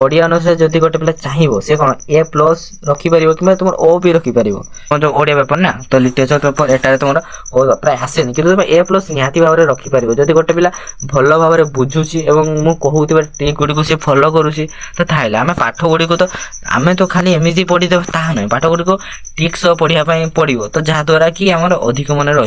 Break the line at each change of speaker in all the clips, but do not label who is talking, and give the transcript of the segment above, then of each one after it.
ओडिया अनुसार जदि गोटे पिला चाहिए से कौन ए प्लस रखिपर कि तुम ओ भी रखिपर जो ओडिया पेपर ना तो लिटरेचर पेपर एटार तुम प्राय आसेनि कि तुम ए प्लस निहाती भाव में रखिपर जदि गोटे पिला भल भाव में बुझुची मुझे कहूଥିବା ट्रिक गुड़ी से फॉलो करुच्ची तो ताहले आम पाठ गुड़ी तो आम तो खाली एमती पढ़ीदेव ता ना पाठ गुड़ी ट्रिक सह पढ़ाई पड़ो तो जहाद्वारा कि आम अधिक मन रो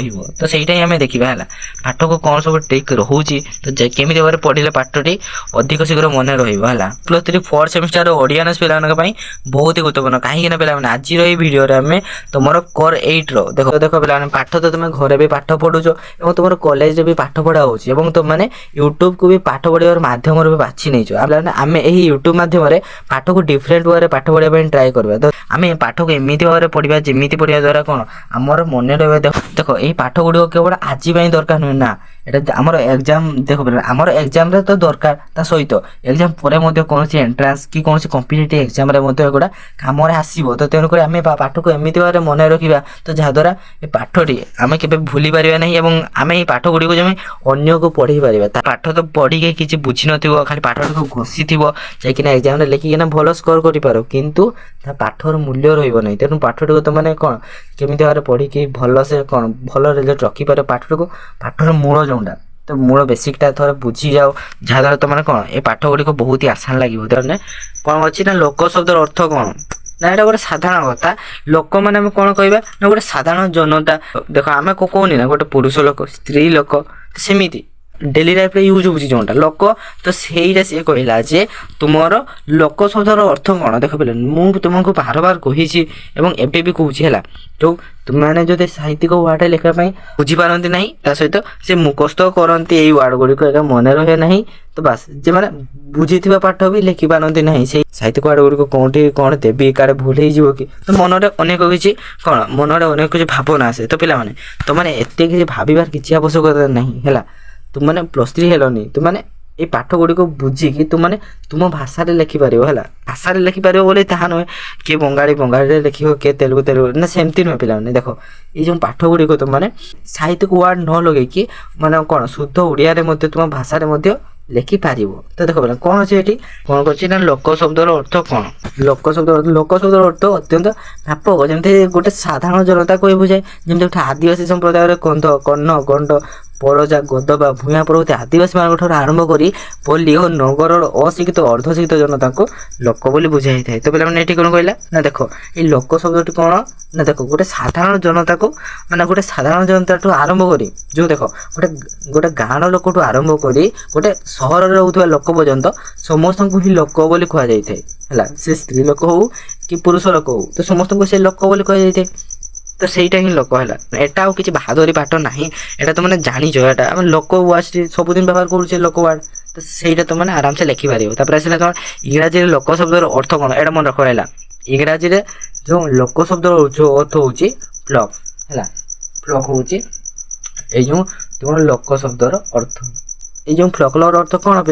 सहीटा ही आम देखा है पाठ को कौन सब ट्रिक रोचे तो केमी भाव में पढ़ले पाठटी अधिक शीघ्र मन रहा +3 4th सेमिस्टर ओडियानस पे बहुत ही गुरुत्वपूर्ण कहीं पे आज भिडियो आम तुम कोर 8 देख देख पे पाठ तो तुम घर भी पाठ पढ़ुच और तुम कॉलेज भी पाठ पढ़ा हो तुमने यूट्यूब को भी पाठ पढ़ार मध्यम भी बाछि नहीं आम यही यूट्यूब मध्यम पाठ को डिफरेंट वे पाठ पढ़ाई ट्राए करवा तो आम पाठ को एमती भाव में पढ़ा जमी पढ़ा द्वारा कौन आमर मन रहा देख ये पाठ गुड़ केवल आज दरकार नुहे ना एटा आमर एग्जाम देख आमर एग्जाम रे तो दरकार ता सहित एग्जाम परे मध्ये कोनसी एंट्रेंस कि कोनसी कॉम्पिटिटिव एग्जाम रे मध्ये एगुडा काम रे आसीबो तो तेनु करे आमे पाठ को एमिति बारे मन रखिबा तो जहा द्वारा ए पाठटी आमे केबे भूली परिबा नहीं एवं आमे ए पाठ गुडी को जमे अन्य को पढ़ी परिबा ता पाठ तो पढ़ी के किछि बुझी नथिबो खाली पाठ को घोषिथिबो जे कि ना एग्जाम रे लेखि के ना भलो स्कोर करि पारो किंतु ता पाठर मूल्य रहइबो नहीं तेनु पाठटी को तो माने कोन केमिति बारे पढ़ी के भलो से कोन भलो रिजल्ट रखि पारो पाठ को पाठर मूल जोंडा तो मूल बेसिकटा थोड़ा बुझी जाओ जहाद्वारा तुम कौन ये पाठ गुड़ी को बहुत ही आसान लगे कौन अच्छी ना लोक शब्द अर्थ कौन ना यहाँ गोटे साधारण कथा लोक मैंने कौन कहवा ना गोटे साधारण जनता देख आम कहनी ना गोटे पुरुष लोक स्त्री लोक सेमती डेली लाइफ रे यूज होची जोंटा लोक तो सेहीटा से कहला जे तुमर लोक शब्दर अर्थ कौन देख पे मु तुमको बार बार कही एवं एबे भी कहूची है जो तुमने जो साहित्यिक वार्ड लिखा बुझी पारती ना ता सहित से मुखस्त करती यही वार्ड गुड़िक एक मन रहे ना तो बास जे मैंने बुझी पाठ भी लिखि पारती ना से साहित्यिक वार्ड गुड़िक कौटी कौन देवी काड़े भूल हो कि तो मन में अनेक किसी कौन मन में अनेक किसी भावना आसे तो पे तो मैंने एत कि भावार किसी आवश्यकता नहीं है तुमने +3 हेलनी तुमने ये पाठ गुड़ी को बुझिकी तुमने तुम भाषा लिखिपर है भाषा लिखिपर बोले ताहा नुहे किए बंगाली बंगाली लिख किए तेलुगु तेलुगु ना सेमती नुहे पे देख ये पाठ गुड़ी को तुमने साहित्यिक वार्ड न लगे कि माने कौन शुद्ध ओडिया तुम भाषा लिखिपार तो देख पे कौन अच्छे ये कौन कर लोक शब्दर अर्थ कौन लोक शब्द अर्थ अत्यंत व्यापक जमी गोटे साधारण जनता को बुझाए जमी आदिवासी संप्रदाय कंध कर्ण गंड परजा गदबा भूया प्रभृति आदिवासी मान आरंभ कर पल्ली और नगर अशिक्षित अर्धशिक्षित जनता को लोक बोली बुझाई था तो पे ये कौन कहला ना देख ये लोक शब्द कौन ना देख गोटे साधारण जनता को माने गोटे साधारण जनता आरंभ कर जो देख गोटे गोटे गाँव लोक आरंभ कर गोटे सहर रोकवा लोक पर्यंत समस्त को ही लोक बोली कह जाए से स्त्री लोक हो कि पुरुष लोक हो तो समस्त को से लोक बोली कह जाए तो सहीटा ही लोक है एटा आउ किसी बहादुरी पाठ ना एटा तो मैंने जानीच एटा आम लोक वार्ड सबुदिन व्यवहार करुचे लोक वार्ड तो सहीटा तुम मैंने आराम से लिखिपर आसला तुम इंग्राजी लोक शब्दर अर्थ कौन एटा मन रख रहा इंग्राजी जो लोक शब्द जो अर्थ हूँ फ्लक है फ्लक हूँ जो तुम लोक शब्दर अर्थ ये जो फ्लकलर अर्थ कौन पे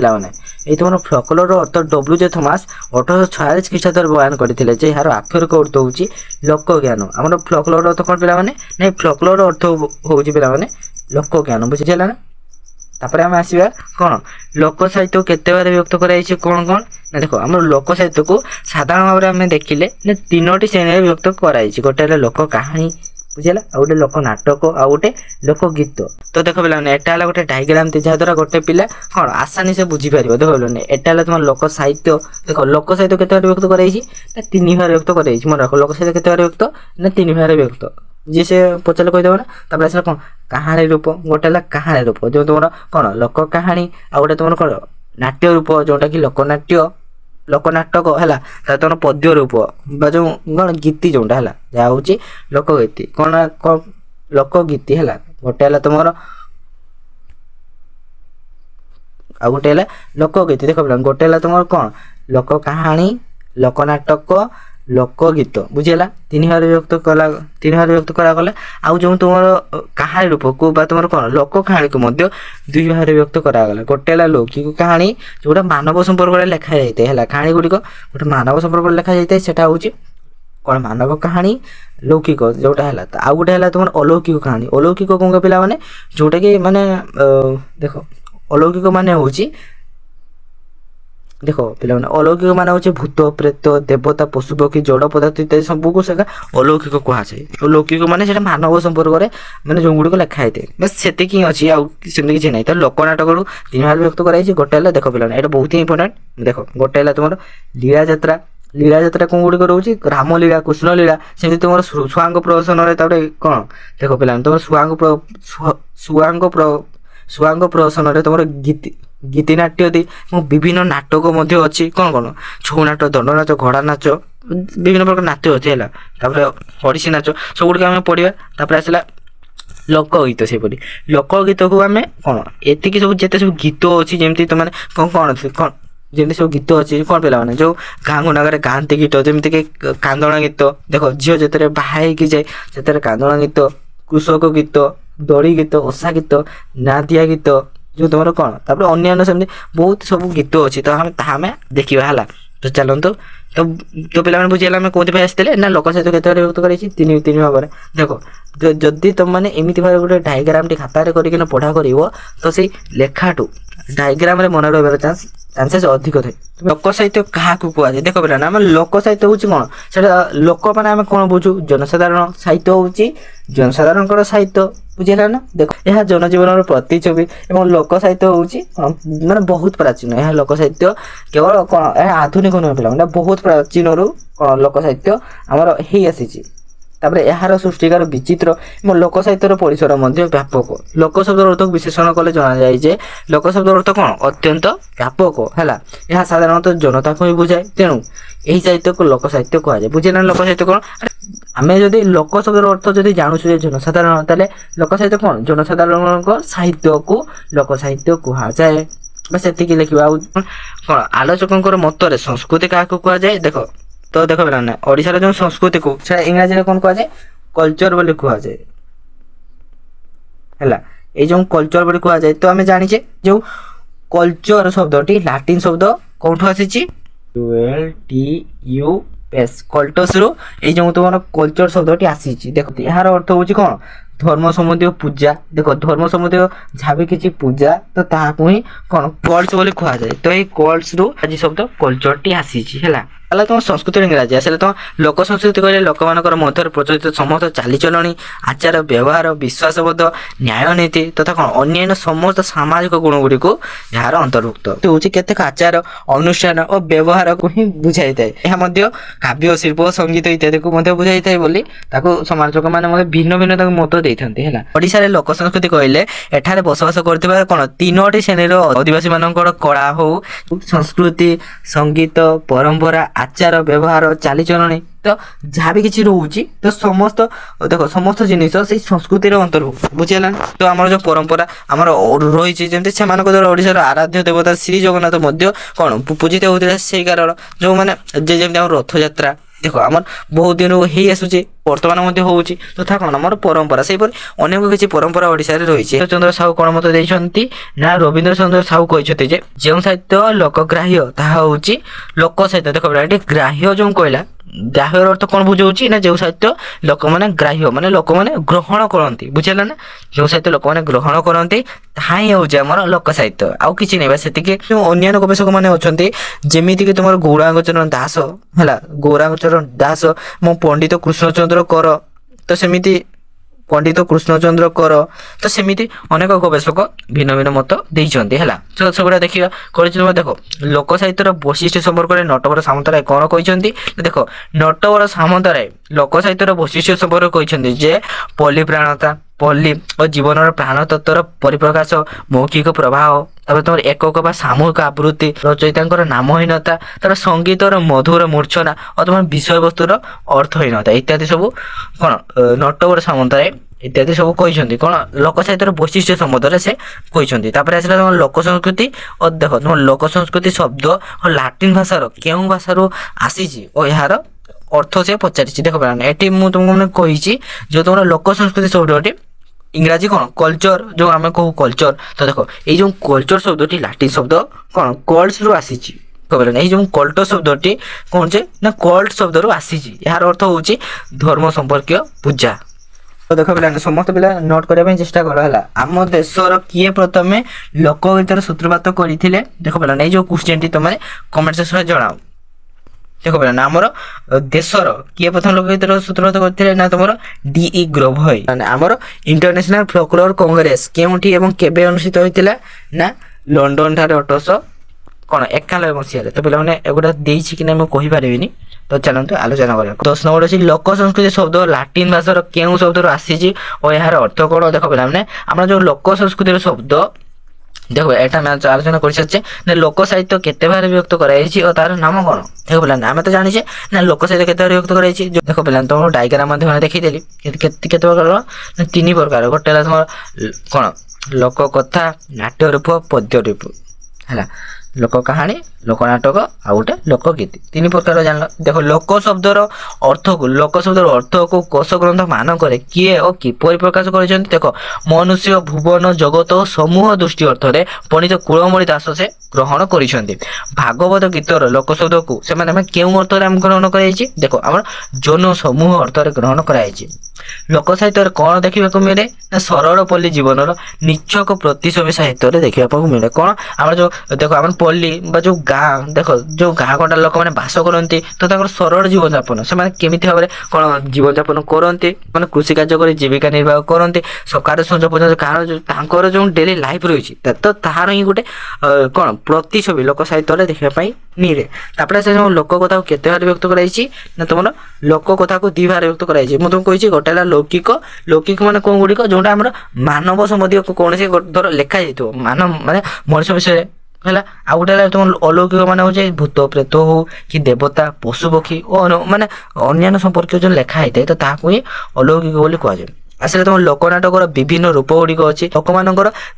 ये तुम फ्लकलर अर्थ W.J. थॉमस 1846 ख्रीष्टाब्द बयान करते यार आक्षरिक अर्थ हूँ लोक ज्ञान आम फ्लकलर अर्थ कौन पे नहीं फ्लकलर अर्थ हूँ पे लोक ज्ञान बुझे ना तापर आम आसवा कौन लोक साहित्य केते बार व्यक्त कराई कौन कौन ना देख आम लोक साहित्य को साधारण भाव में आम देखिले 3टी श्रेणी व्यक्त कराई गोटे लोक कहानी बुझेगा आ गोटे लोक नाटक आ गोटे लोक गीत तो देख पे एटा गोटे डायग्राम जहाद्वारा गोटे पिला कौन आसानी से बुझीपार देख पे एटा तुम लोक साहित्य देख लोक साहित्य केते व्यक्त कराई 3 भाग व्यक्त कराई मन रख लोक साहित्य केते व्यक्त ना 3 भाग व्यक्त जी से पचारे कहीदेव ना तापर आस कौन कहानी रूप गोटे कहानी रूप जो तुम कौन लोक कहानी आ गोटे तुम कौन नाट्य रूप जोटा कि लोकनाट्य लोकनाटक है तुम पद्य रूप जो कौन गीति जोटा है जहाँ हूँ लोकगीति कौन लोकगीति है गोटे तुम आ गोटे लोकगीति देख गोटे तुम कौन लोक कहानी लोकनाटक लोकगीत बुझेगा 3 भाग व्यक्त कला 3 भाग व्यक्त करागला आउ जो तुम कहानी रूप को तुम कौन लोक कहानी को 2 भाग व्यक्त करागला गोटे लौकिक कहानी जोटा मानव संपर्क लिखा जाए है कहानी गुड़िक गोटे मानव संपर्क लिखा जाए से हूँ कौन मानव कहानी लौकिक जोटा है आउ गोटे है तुम अलौकिक कहानी अलौकिक कौन पिला माने जोटा कि माने देख अलौकिक माने हूँ ଦେଖ ପିଲାମାନେ अलौकिक ମାନେ ହଉଛି ଭୂତ ପ୍ରେତ ଦେବତା ପଶୁପକ୍ଷୀ ଜଡ଼ ପଦାର୍ଥ ଇତ୍ୟାଦି ସବୁକୁ ସେଟା अलौकिक କୁହାଯାଏ। अलौकिक ମାନେ ସେଟା ମାନବ ସମ୍ପର୍କରେ ମାନେ ଯୋଉ ଗୁଡ଼ିକ ଲେଖା ହେଇଥାଏ ବାସ୍ ସେତିକି ହିଁ ଅଛି ଆଉ ସେମିତି କିଛି ନାହିଁ। ତ ଲୋକ ନାଟକରୁ ତିନି ଭାଗ ବ୍ୟକ୍ତ କରାଯାଇଛି। ଗୋଟେ ହେଲା ଦେଖ ପିଲାମାନେ ଏଇଟା ବହୁତ ହିଁ ଇମ୍ପୋର୍ଟାଣ୍ଟ। ଦେଖ ଗୋଟେ ହେଲା ତୁମର ଲୀଳା ଯାତ୍ରା। ଲୀଳା ଯାତ୍ରା କୋଉ ଗୁଡ଼ିକ ରହୁଛି ରାମ ଲୀଳା କୃଷ୍ଣ ଲୀଳା। ସେମିତି ତୁମର ଛୁଆଙ୍କ ପ୍ରହସନରେ ତାପରେ କ'ଣ ଦେଖ ପିଲାମାନେ ତୁମର ଛୁଆଙ୍କ ପ୍ରହସନରେ ତୁମର ଗୀତି ନାଟ୍ୟ ଦି ବିଭିନ୍ନ ନାଟକ ମଧ୍ୟ ଅଛି। କ'ଣ ଛଉ ନାଟ ଦଣ୍ଡ ନାଚ ଘୋଡ଼ା ନାଚ ବିଭିନ୍ନ ପ୍ରକାର ନାଚ ଅଛି ହେଲା। ତାପରେ ଓଡ଼ିଶୀ ନାଚ ସବୁଗୁଡ଼ିକ ଆମେ ପଢ଼ିବା। ତାପରେ ଆସିଲା ଲୋକ ଗୀତ। ସେପରି ଲୋକ ଗୀତକୁ ଆମେ କ'ଣ ଏତିକି ସବୁ ଯେତେ ସବୁ ଗୀତ ଅଛି ଯେମିତି ତୁମମାନେ କ'ଣ ଯେମିତି ସବୁ ଗୀତ ଅଛି କ'ଣ ପିଲାମାନେ ଯେଉଁ ଗାଁ ଗୁଣ୍ଡାକରେ ଗାଆନ୍ତି ଗୀତ ଯେମିତିକି କାନ୍ଦଣା ଗୀତ। ଦେଖ ଝିଅ ଯେତେବେଳେ ବାହା ହେଇକି ଯାଏ ସେଥିରେ କାନ୍ଦଣା ଗୀତ କୃଷକ ଗୀତ ଦଳି ଗୀତ ଓଷା ଗୀତ ନାଦିଆ ଗୀତ ଯେଉଁ ତୁମର କ'ଣ ତାପରେ ଅନ୍ୟାନ୍ୟ ସେମିତି ବହୁତ ସବୁ ଗୀତ ଅଛି। ତ ତାହା ଆମେ ଦେଖିବା ହେଲା। ତ ଚାଲନ୍ତୁ ତ ପିଲାମାନେ ବୁଝିଗଲା ଆମେ କେଉଁଥିପାଇଁ ଆସିଥିଲେ ନା ଲୋକ ସାହିତ୍ୟ କେତେ ଭାବରେ ବ୍ୟକ୍ତ କରାଯାଇଛି ତିନି ଭାବରେ। ଦେଖ ଯଦି ତୁମମାନେ ଏମିତି ଭାବରେ ଗୋଟେ ଡାଇଗ୍ରାମଟି ଖାତାରେ କରିକିନା ପଢ଼ା କରିବ ତ ସେଇ ଲେଖାଠୁ ଡାଇଗ୍ରାମରେ ମନେ ରହିବାର ଚାନ୍ସେସ୍ ଅଧିକ ଥାଏ। ଲୋକ ସାହିତ୍ୟ କାହାକୁ କୁହାଯାଏ ଦେଖ ପିଲାମାନେ ଆମେ ଲୋକ ସାହିତ୍ୟ ହେଉଛି କ'ଣ ସେଇଟା ଲୋକମାନେ ଆମେ କ'ଣ ବୁଝୁ ଜନସାଧାରଣ ସାହିତ୍ୟ ହେଉଛି ଜନସାଧାରଣଙ୍କର ସାହିତ୍ୟ ବୁଝିଲା ନା। ଦେଖ ଏହା ଜନଜୀବନର ପ୍ରତିଛବି ଏବଂ ଲୋକ ସାହିତ୍ୟ ହେଉଛି ମାନେ ବହୁତ ପ୍ରାଚୀନ। ଏହା ଲୋକ ସାହିତ୍ୟ କେବଳ କ'ଣ ଏହା ଆଧୁନିକ ନୁହେଁ ପିଲାମାନେ ବହୁତ ପ୍ରାଚୀନରୁ କ'ଣ ଲୋକ ସାହିତ୍ୟ ଆମର ହେଇ ଆସିଛି। ତାପରେ ଏହାର ସୃଷ୍ଟିକାର ବିଚିତ୍ର ଏବଂ ଲୋକ ସାହିତ୍ୟର ପରିସର ମଧ୍ୟ ବ୍ୟାପକ। ଲୋକ ଶବ୍ଦର ଅର୍ଥକୁ ବିଶେଷଣ କଲେ ଜଣାଯାଏ ଯେ ଲୋକ ଶବ୍ଦର ଅର୍ଥ କ'ଣ ଅତ୍ୟନ୍ତ ବ୍ୟାପକ ହେଲା। ଏହା ସାଧାରଣତଃ ଜନତାକୁ ହିଁ ବୁଝାଏ। ତେଣୁ ଏହି ସାହିତ୍ୟକୁ ଲୋକ ସାହିତ୍ୟ କୁହାଯାଏ। ବୁଝିଲା ଲୋକ ସାହିତ୍ୟ କ'ଣ ଆମେ ଯଦି ଲୋକ ଶବ୍ଦର ଅର୍ଥ ଯଦି ଜାଣୁଛୁ ଯେ ଜନସାଧାରଣ ତାହେଲେ ଲୋକ ସାହିତ୍ୟ କ'ଣ ଜନସାଧାରଣଙ୍କ ସାହିତ୍ୟକୁ ଲୋକ ସାହିତ୍ୟ କୁହାଯାଏ। ବା ସେତିକି ଲେଖିବା। ଆଉ କ'ଣ ଆଲୋଚକଙ୍କର ମତରେ ସଂସ୍କୃତି କାହାକୁ କୁହାଯାଏ ଦେଖ ତ ଦେଖ ପିଲାମାନେ ଓଡ଼ିଶାର ଯେଉଁ ସଂସ୍କୃତିକୁ ସେଟା ଇଂରାଜୀରେ କ'ଣ କୁହାଯାଏ କଲଚର ବୋଲି କୁହାଯାଏ ହେଲା। ଏଇ ଯେଉଁ କଲଚର ବୋଲି କୁହାଯାଏ ତ ଆମେ ଜାଣିଛେ ଯେଉଁ କଲଚର ଶବ୍ଦଟି ଲାଟିନ୍ ଶବ୍ଦ କୋଉଠୁ ଆସିଛି LTUS କଲ୍ଟସରୁ ଏଇ ଯେଉଁ ତୁମର କଲଚର ଶବ୍ଦଟି ଆସିଛି। ଦେଖ ଏହାର ଅର୍ଥ ହେଉଛି କ'ଣ ଧର୍ମ ସମ୍ବନ୍ଧୀୟ ପୂଜା। ଦେଖ ଧର୍ମ ସମ୍ବନ୍ଧୀୟ ଯାହା ବି କିଛି ପୂଜା ତ ତାହାକୁ ହିଁ କ'ଣ କଲ୍ଟ ବୋଲି କୁହାଯାଏ। ତ ଏଇ କଲ୍ଟସରୁ ଆଜି ଶବ୍ଦ କଲଚରଟି ଆସିଛି ହେଲା। ତାହେଲେ ତୁମ ସଂସ୍କୃତିର ଇଂରାଜୀ ଆସିଲେ ତୁମ ଲୋକ ସଂସ୍କୃତି କହିଲେ ଲୋକମାନଙ୍କର ମଧ୍ୟରେ ପ୍ରଚଳିତ ସମସ୍ତ ଚାଲିଚଳଣି ଆଚାର ବ୍ୟବହାର ବିଶ୍ୱାସବୋଧ ନ୍ୟାୟ ନୀତି ତଥା କ'ଣ ଅନ୍ୟାନ୍ୟ ସମସ୍ତ ସାମାଜିକ ଗୁଣ ଗୁଡ଼ିକୁ ଏହାର ଅନ୍ତର୍ଭୁକ୍ତ ହେଉଛି। କେତେକ ଆଚାର ଅନୁଷ୍ଠାନ ଓ ବ୍ୟବହାରକୁ ହିଁ ବୁଝାଇଥାଏ। ଏହା ମଧ୍ୟ କାବ୍ୟ ଶିଳ୍ପ ସଙ୍ଗୀତ ଇତ୍ୟାଦିକୁ ମଧ୍ୟ ବୁଝାଇଥାଏ ବୋଲି ତାକୁ ସମାଲୋଚକମାନେ ମଧ୍ୟ ଭିନ୍ନ ଭିନ୍ନ ତାକୁ ମତ ଦେଇଥାନ୍ତି ହେଲା। ଓଡ଼ିଶାରେ ଲୋକ ସଂସ୍କୃତି କହିଲେ ଏଠାରେ ବସବାସ କରୁଥିବା କ'ଣ ତିନୋଟି ଶ୍ରେଣୀର ଅଧିବାସୀ ମାନଙ୍କର କଳା ହଉ ସଂସ୍କୃତି ସଙ୍ଗୀତ ପରମ୍ପରା ଆଚାର ବ୍ୟବହାର ଚାଲିଚଳଣି ତ ଯାହା ବି କିଛି ରହୁଛି ତ ସମସ୍ତ ଦେଖ ସମସ୍ତ ଜିନିଷ ସେଇ ସଂସ୍କୃତିର ଅନ୍ତର୍ଭୁକ୍ତ ବୁଝିହେଲା। ତ ଆମର ଯେଉଁ ପରମ୍ପରା ଆମର ରହିଛି ଯେମିତି ସେମାନଙ୍କ ଦ୍ୱାରା ଓଡ଼ିଶାର ଆରାଧ୍ୟ ଦେବତା ଶ୍ରୀ ଜଗନ୍ନାଥ ମଧ୍ୟ କ'ଣ ପୂଜିତ ହେଉଥିଲେ ସେଇ କାରଣ ଯେଉଁମାନେ ଯେମିତି ଆମର ରଥଯାତ୍ରା ଦେଖ ଆମର ବହୁତ ଦିନରୁ ହେଇ ଆସୁଛି ବର୍ତ୍ତମାନ ମଧ୍ୟ ହେଉଛି ତଥା କ'ଣ ଆମର ପରମ୍ପରା ସେହିପରି ଅନେକ କିଛି ପରମ୍ପରା ଓଡ଼ିଶାରେ ରହିଛି। ଚନ୍ଦ୍ର ସାହୁ କ'ଣ ମତ ଦେଇଛନ୍ତି ନା ରବୀନ୍ଦ୍ର ଚନ୍ଦ୍ର ସାହୁ କହିଛନ୍ତି ଯେ ଯେଉଁ ସାହିତ୍ୟ ଲୋକଗ୍ରାହ୍ୟ ତାହା ହେଉଛି ଲୋକ ସାହିତ୍ୟ। ଦେଖ ଏଠି ଗ୍ରାହ୍ୟ ଯେଉଁ କହିଲା ଗ୍ରାହ୍ୟର ଅର୍ଥ କ'ଣ ବୁଝାଉଛି ନା ଯେଉଁ ସାହିତ୍ୟ ଲୋକମାନେ ଗ୍ରାହ୍ୟ ମାନେ ଲୋକମାନେ ଗ୍ରହଣ କରନ୍ତି ବୁଝିଲା ନା। ଯେଉଁ ସାହିତ୍ୟ ଲୋକମାନେ ଗ୍ରହଣ କରନ୍ତି ତାହା ହିଁ ହେଉଛି ଆମର ଲୋକ ସାହିତ୍ୟ ଆଉ କିଛି ନାହିଁ। ବା ସେତିକି ଯେଉଁ ଅନ୍ୟାନ୍ୟ ଗବେଷକମାନେ ଅଛନ୍ତି ଯେମିତିକି ତୁମର ଗୌରାଙ୍ଗଚରଣ ଦାସ ହେଲା ଗୌରାଙ୍ଗଚରଣ ଦାସ ଏବଂ ପଣ୍ଡିତ କୃଷ୍ଣଚନ୍ଦ୍ର କର ତ ସେମିତି ପଣ୍ଡିତ କୃଷ୍ଣଚନ୍ଦ୍ର କର ତ ସେମିତି ଅନେକ ଗବେଷକ ଭିନ୍ନ ଭିନ୍ନ ମତ ଦେଇଛନ୍ତି ହେଲା। ତ ସେଗୁଡ଼ା ଦେଖିବା କରିଛି ଦେଖ ଲୋକ ସାହିତ୍ୟର ବୈଶିଷ୍ଟ୍ୟ ସମ୍ପର୍କରେ ନଟବର ସାମନ୍ତରାୟ କ'ଣ କହିଛନ୍ତି ଦେଖ ନଟବର ସାମନ୍ତରାୟ ଲୋକ ସାହିତ୍ୟର ବୈଶିଷ୍ଟ୍ୟ ସମ୍ପର୍କରେ କହିଛନ୍ତି ଯେ ପଲ୍ଲୀ ପ୍ରାଣତା ପଲ୍ଲୀ ଓ ଜୀବନର ପ୍ରାଣତତ୍ତ୍ୱର ପରିପ୍ରକାଶ ମୌଖିକ ପ୍ରବାହ ତାପରେ ତୁମର ଏକକ ବା ସାମୂହିକ ଆବୃତ୍ତି ରଚୟିତାଙ୍କର ନାମହୀନତା ତାପରେ ସଙ୍ଗୀତର ମଧୁର ମୂର୍ଚ୍ଛନା ଓ ତୁମର ବିଷୟବସ୍ତୁର ଅର୍ଥହୀନତା ଇତ୍ୟାଦି ସବୁ କ'ଣ ନଟବର ସାମନ୍ତରାୟ ଇତ୍ୟାଦି ସବୁ କହିଛନ୍ତି କ'ଣ ଲୋକ ସାହିତ୍ୟର ବୈଶିଷ୍ଟ୍ୟ ସମ୍ବନ୍ଧରେ ସେ କହିଛନ୍ତି। ତାପରେ ଆସିଲା ତୁମର ଲୋକ ସଂସ୍କୃତି ଓ ଦେଖ ତୁମର ଲୋକ ସଂସ୍କୃତି ଶବ୍ଦ ଓ ଲାଟିନ୍ ଭାଷାର କେଉଁ ଭାଷାରୁ ଆସିଛି ଓ ଏହାର ଅର୍ଥ ସେ ପଚାରିଛି। ଦେଖ ଏଠି ମୁଁ ତୁମକୁ ମାନେ କହିଛି ଯେଉଁ ତୁମର ଲୋକ ସଂସ୍କୃତି ଶବ୍ଦଟି ଇଂରାଜୀ କ'ଣ କଲଚର ଯେଉଁ ଆମେ କହୁ କଲଚର ତ ଦେଖ ଏଇ ଯେଉଁ କଲଚର ଶବ୍ଦଟି ଲାଟିନ୍ ଶବ୍ଦ କ'ଣ କଲ୍ଟସରୁ ଆସିଛି। ଏଇ ଯେଉଁ କଲ୍ଟ ଶବ୍ଦଟି କ'ଣ ଯେ ନା କଲ୍ଟ ଶବ୍ଦରୁ ଆସିଛି। ଏହାର ଅର୍ଥ ହେଉଛି ଧର୍ମ ସମ୍ପର୍କୀୟ ପୂଜା तो देख पिला समस्त पिला नोट करने चेष्टा कर है आम देशर किए प्रथम लोकगीतर सूत्रपात करते देख पिला नहीं जो क्वेश्चन टी तुम कमेंट सेक्शन में जनाओ देख पिला आमर देशर किए प्रथम लोकगीतर सूत्रपात करते ना तुम डी ग्रोभय आमर इंटरनेशनल फोकलोर कांग्रेस केउठी एवं केबे अनुष्ठित होइतिला ना लंडन ठारे 1891 कौन 91 मसीह तो पे एगुटा देछि कि ना कहि पारिबिनी तो चलते आलोचना करा 10 नंबर अच्छी लोक संस्कृति शब्द लाटिन भाषार केउ शब्द आसी और यार अर्थ कौन देख पे आम जो लोक संस्कृति शब्द देखो एटा मैं आलोचना कर सारे लोक साहित्य केते बार विभक्त कराई और तार नाम कौन देख पे आम तो जाने ना लोक साहित्य केते बार विभक्त कराई देख पे तुम डायग्राम माध्यम देखीदेली केते प्रकार 3 प्रकार गोटे तुम कौन लोक कथा नाट्य रूप पद्य रूप है लोक कहानी लोक नाटक आ गोटे लोकगीत 3 प्रकार जान देख लोक शब्दर अर्थ को कोश ग्रंथ मानक किए और किपर प्रकाश कर देख मनुष्य भुवन जगत समूह दृष्टि अर्थ में पंडित कुलमणि दास से ग्रहण कर भागवत गीतर लोक शब्द को क्यों अर्थ ग्रहण कर देख आम जन समूह अर्थ ग्रहण कराई लोक साहित्य कौन देखा मिले ना सरल पल्ली जीवन निचक प्रतिच्छवि साहित्य देखा मिले कौन आम जो देख आम पल्ली जो गाँ देख जो गाँ गंडा लोक मैंने बास करती तो सरल जीवन यापन से केमी भाव में कौन जीवन यापन करते मैंने कृषि कार्य कर जीविका निर्वाह करते सकाल संज पर्यटन जो डेली लाइफ रही तो तार ही गोटे कौन प्रतिच्छवि लोक साहित्य देखापी मिले तापर से लोक कथा केते बार व्यक्त कराई ना तुम लोक कथा को 2 बार व्यक्त कराई मुझे तुमको कही गोटे लौकिक लौकिक मान कौन गुड़िक जोटा आम मानव संबंधी कौन से धर लिखा जाइए मानव माने मनुष्य विषय है आ गोटे तुम अलौकिक मान हो भूत प्रेत हो कि देवता पशु पक्षी और माने अन्य संपर्क जो लिखा होता है तो ताकू ही अलौकिक बोली कहुए आसले तुम लोकनाटकर विभिन्न रूप गुड़िक अच्छी लोक मान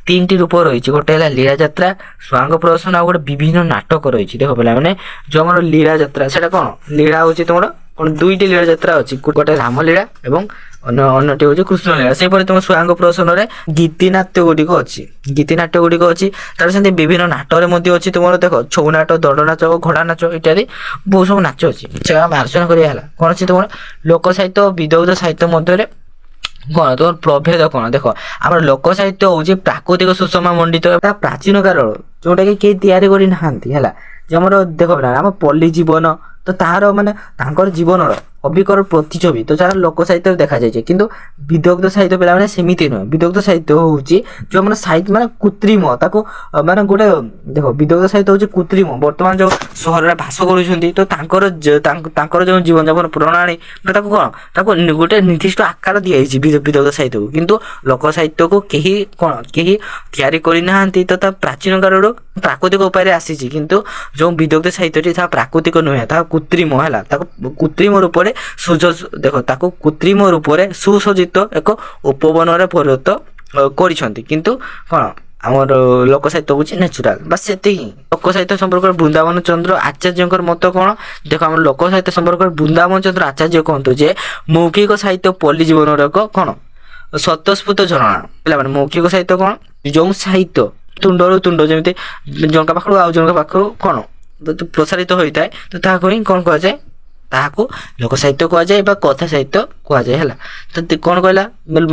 3टी रूप रही गोटे है लीला जात्रा स्वांग प्रदर्शन आ गोटे विभिन्न नाटक रही देख पे मैंने जो आम लीला जात्रा से कौन लीला हूँ तुम कौन 2टी लीला जात्रा अच्छी गोटे रामलीला और अन्यटी हूँ कृष्ण लीला से तुम स्वांग प्रदर्शन में गीतिनाट्य गुड़िक अच्छी गीतिनाट्य गुड़िक अच्छी तार से विभिन्न नाटक अच्छी तुम देख छौ नाट दंड नाच घोड़ा नाच इत्यादि बहुत सब नाच अच्छी आम आलोचना करा कौन अच्छी तुम लोक साहित्य विदग्ध साहित्य मध्य कौन तुम प्रभेद कौन देख आम लोक साहित्य हूँ प्राकृतिक सुषमा मंडित प्राचीन काल जोटा कि कई तैयारी करना जो आम देख आम पल्ली जीवन तो तार माने जीवन अभिकर प्रतिच्छवि तो चार लोक साहित्य देखा जाए किंतु विदग्ध साहित्य पे मैंने सेमती नुहे विदग्ध साहित्य हूँ जो मैंने साहित्य माने कृत्रिम ताको माने गोटे देख विदग्ध साहित्य हूँ कृत्रिम बर्तमान जो सहर में भाष कर जो जीवन यापन प्रणाली कौन गोटे निर्दिष्ट आकार दिखाई विदग्ध साहित्य को किंतु लोक साहित्य को कहीं कौन कहीं तैयारी करना तो प्राचीन काल प्राकृतिक उपाय आसी किंतु जो विदग्ध साहित्य प्राकृतिक नुहे कृत्रिम है कृत्रिम रूप देख ताको कृत्रिम रूप से सुसज्जित एक उपवन में परिणत किंतु कौन आमर लोक साहित्य हूँ नेचुराल बस से लोक साहित्य संपर्क वृंदावन चंद्र आचार्य मत कौन देख आम लोक साहित्य संपर्क वृंदावन चंद्र आचार्य कहतु जे मौखिक साहित्य पल्ली जीवन कौन स्वतस्फूर्त झरणा पे मौखिक साहित्य कौन जो साहित्य तुंडर तुंड जमी जनका पाखु आउ जनका पाखु कौन प्रसारित होता है तो ताको ही कौन कह जाए ताको लोक साहित्य कहुए कथा साहित्य कहुए है तो कौन कहला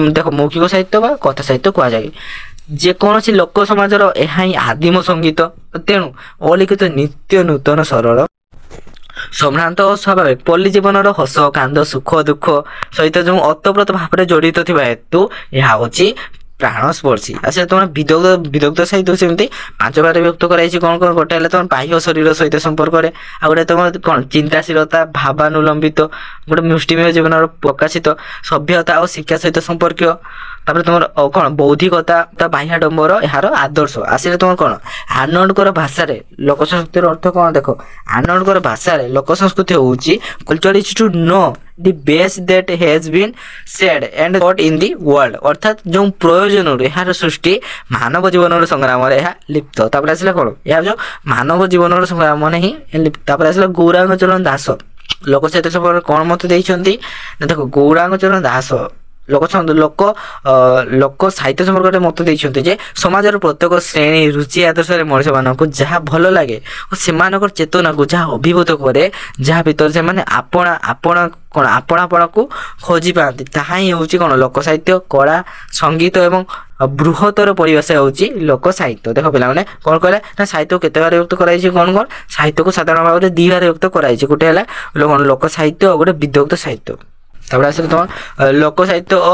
देख मौखिक साहित्य कथा साहित्य कहुए जेकोसी लोक समाजर यह आदिम संगीत तेणु अलिखित नित्य नूतन सरल सम्भ्रांत और स्वाभाविक पल्ली जीवन हस कांद सुख दुख सहित जो अतप्रोत भाव जड़ित थी हेतु यह हूँ प्राणस्पर्शी अच्छा तुम विदग्ध साहित्य सेमती 5 बार व्यक्त कराई कौन कौन गोटे है तुम बाह्य शरीर सहित संपर्क में आ गए तुम कौन चिंताशीलता भावानुलंबित गोटे मुष्टिमेय जीवन प्रकाशित सभ्यता और शिक्षा सहित संपर्क तापर तुम कौन बौद्धिकता बाह्याडंबर यार आदर्श आसले तुम कौन आनंदकर भाषा लोक संस्कृतिर अर्थ कौन देख आनंदकर भाषा लोक संस्कृति हूँ culture is to know the best that has been said and thought in the world अर्थात जो प्रयोजन यार सृष्टि मानव जीवन संग्राम लिप्त तापर आसला कौन या जो मानव जीवन संग्राम ही लिप्त आसला गौरांग चरण दास लोक साहित्य संपर्क कौन मत देखो गौरांग चरण दास ଲୋକ ଲୋକ ସାହିତ୍ୟ ସମ୍ପର୍କରେ ମତ ଦେଇଛନ୍ତି ଯେ ସମାଜର ପ୍ରତ୍ୟେକ ଶ୍ରେଣୀ ରୁଚି ଆଦର୍ଶରେ ମଣିଷମାନଙ୍କୁ ଯାହା ଭଲ ଲାଗେ ଓ ସେମାନଙ୍କର ଚେତନାକୁ ଯାହା ଅଭିଭୂତ କରେ, ଯାହା ଭିତରେ ସେମାନେ ଆପଣାକୁ ଖୋଜି ପାଆନ୍ତି, ତାହା ହିଁ ହେଉଛି କ'ଣ ଲୋକ ସାହିତ୍ୟ। କଳା, ସଙ୍ଗୀତ ଏବଂ ବୃହତ୍ତର ପରିବେଶ ହେଉଛି ଲୋକ ସାହିତ୍ୟ। ଦେଖ ପିଲାମାନେ କ'ଣ କହିଲେ ନା ସାହିତ୍ୟକୁ କେତେ ଭାବରେ ବିଭକ୍ତ କରାଯାଇଛି? କ'ଣ ସାହିତ୍ୟକୁ ସାଧାରଣ ଭାବରେ 2 ଭାବରେ ବିଭକ୍ତ କରାଯାଇଛି। ଗୋଟେ ହେଲା ଲୋକ ସାହିତ୍ୟ ଆଉ ଗୋଟେ ବିଦଗ୍ଧ ସାହିତ୍ୟ। ତାପରେ ଆସିଲେ ତମ ଲୋକ ସାହିତ୍ୟ ଓ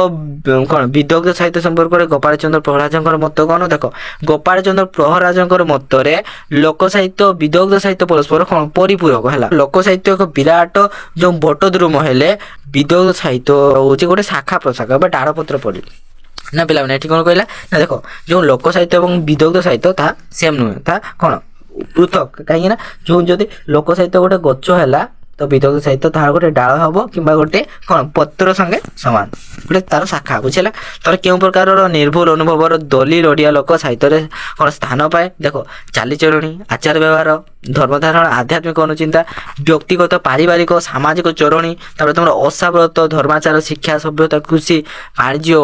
ବିଦଗ୍ଧ ସାହିତ୍ୟ ସମ୍ପର୍କରେ ଗୋପାଳଚନ୍ଦ୍ର ପ୍ରହରାଜଙ୍କର ମତ କ'ଣ? ଦେଖ ଗୋପାଳଚନ୍ଦ୍ର ପ୍ରହରାଜଙ୍କର ମତରେ ଲୋକ ସାହିତ୍ୟ ଓ ବିଦଗ୍ଧ ସାହିତ୍ୟ ପରସ୍ପର କ'ଣ ପରିପୂରକ ହେଲା। ଲୋକ ସାହିତ୍ୟ ଏକ ବିରାଟ ଯେଉଁ ବଟଦ୍ରୁମ ହେଲେ ବିଦଗ୍ଧ ସାହିତ୍ୟ ହେଉଛି ଗୋଟେ ଶାଖା ପ୍ରଶାଖା ବା ଡାଳପତ୍ର ପରି ନା। ପିଲାମାନେ ଏଠି କ'ଣ କହିଲା ନା ଦେଖ ଯେଉଁ ଲୋକ ସାହିତ୍ୟ ଏବଂ ବିଦଗ୍ଧ ସାହିତ୍ୟ ତାହା ସେମ୍ ନୁହେଁ, ତାହା କ'ଣ ପୃଥକ। କାହିଁକି ନା ଯେଉଁ ଯଦି ଲୋକ ସାହିତ୍ୟ ଗୋଟେ ଗଛ ହେଲା ତ ବିଦଗ୍ଧ ସାହିତ୍ୟ ତାହାର ଗୋଟେ ଡାଳ ହବ କିମ୍ବା ଗୋଟେ କ'ଣ ପତ୍ର ସଙ୍ଗେ ସମାନ, ଗୋଟେ ତାର ଶାଖା, ବୁଝିଲା। ତାର କେଉଁ ପ୍ରକାରର ନିର୍ଭୁଲ ଅନୁଭବର ଦଲିଲ ଓଡ଼ିଆ ଲୋକ ସାହିତ୍ୟରେ କ'ଣ ସ୍ଥାନ ପାଏ? ଦେଖ ଚାଲିଚଳଣି, ଆଚାର ବ୍ୟବହାର, ଧର୍ମଧାରଣ, ଆଧ୍ୟାତ୍ମିକ ଅନୁଚିନ୍ତା, ବ୍ୟକ୍ତିଗତ, ପାରିବାରିକ, ସାମାଜିକ ଚରଣୀ, ତାପରେ ତୁମର ଅସାବରତ, ଧର୍ମାଚାର, ଶିକ୍ଷା, ସଭ୍ୟତା, କୃଷି, ବାଣିଜ୍ୟ,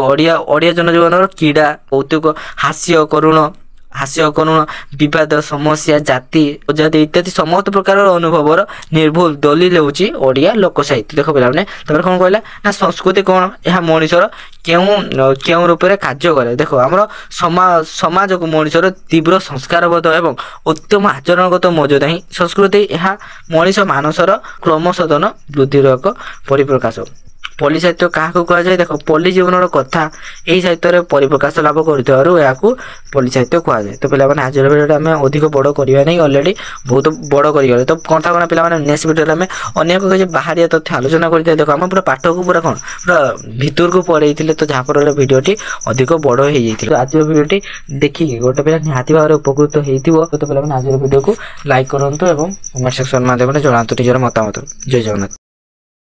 ଓଡ଼ିଆ ଜନଜୀବନର କ୍ରୀଡ଼ା, କୌତୁକ, ହାସ୍ୟ କରୁଣ, ବିବାଦ, ସମସ୍ୟା, ଜାତି ଅଜାତି ଇତ୍ୟାଦି ସମସ୍ତ ପ୍ରକାରର ଅନୁଭବର ନିର୍ଭୁଲ ଦଲିଲ ହେଉଛି ଓଡ଼ିଆ ଲୋକ ସାହିତ୍ୟ। ଦେଖ ପିଲାମାନେ ତାପରେ କ'ଣ କହିଲା ନା ସଂସ୍କୃତି କ'ଣ? ଏହା ମଣିଷର କେଉଁ ରୂପରେ କାର୍ଯ୍ୟ କରେ? ଦେଖ ଆମର ସମାଜକୁ ମଣିଷର ତୀବ୍ର ସଂସ୍କାରବୋଧ ଏବଂ ଉତ୍ତମ ଆଚରଣଗତ ମର୍ଯ୍ୟାଦା ହିଁ ସଂସ୍କୃତି। ଏହା ମଣିଷ ମାନସର କ୍ରମଶୋଧନ ବୃଦ୍ଧିର ଏକ ପରିପ୍ରକାଶ। ପଲ୍ଲୀ ସାହିତ୍ୟ କାହାକୁ କୁହାଯାଏ? ଦେଖ ପଲ୍ଲୀ ଜୀବନର କଥା ଏହି ସାହିତ୍ୟରେ ପରିପ୍ରକାଶ ଲାଭ କରିଥିବାରୁ ଏହାକୁ ପଲ୍ଲୀ ସାହିତ୍ୟ କୁହାଯାଏ। ତ ପିଲାମାନେ ଆଜିର ଭିଡ଼ିଓଟା ଆମେ ଅଧିକ ବଡ଼ କରିବା ନାହିଁ, ଅଲରେଡ଼ି ବହୁତ ବଡ଼ କରିଗଲେ। ତ କଥା କ'ଣ ପିଲାମାନେ ନେକ୍ସଟ ଭିଡ଼ିଓରେ ଆମେ ଅନେକ କିଛି ବାହାରିଆ ତଥ୍ୟ ଆଲୋଚନା କରିଥାଏ। ଦେଖ ଆମେ ପୁରା ପାଠକୁ ପୁରା ଭିତରକୁ ପଳେଇଥିଲେ, ତ ଯାହାଫଳରେ ଭିଡ଼ିଓଟି ଅଧିକ ବଡ଼ ହେଇଯାଇଥିଲା। ତ ଆଜିର ଭିଡ଼ିଓଟି ଦେଖିକି ଗୋଟେ ପିଲା ନିହାତି ଭାବରେ ଉପକୃତ ହେଇଥିବ। ତ ପିଲାମାନେ ଆଜିର ଭିଡ଼ିଓକୁ ଲାଇକ୍ କରନ୍ତୁ ଏବଂ କମେଣ୍ଟ ସେକ୍ସନ ମାଧ୍ୟମରେ ଜଣାନ୍ତୁ ନିଜର ମତାମତ। ଜୟ ଜଗନ୍ନାଥ।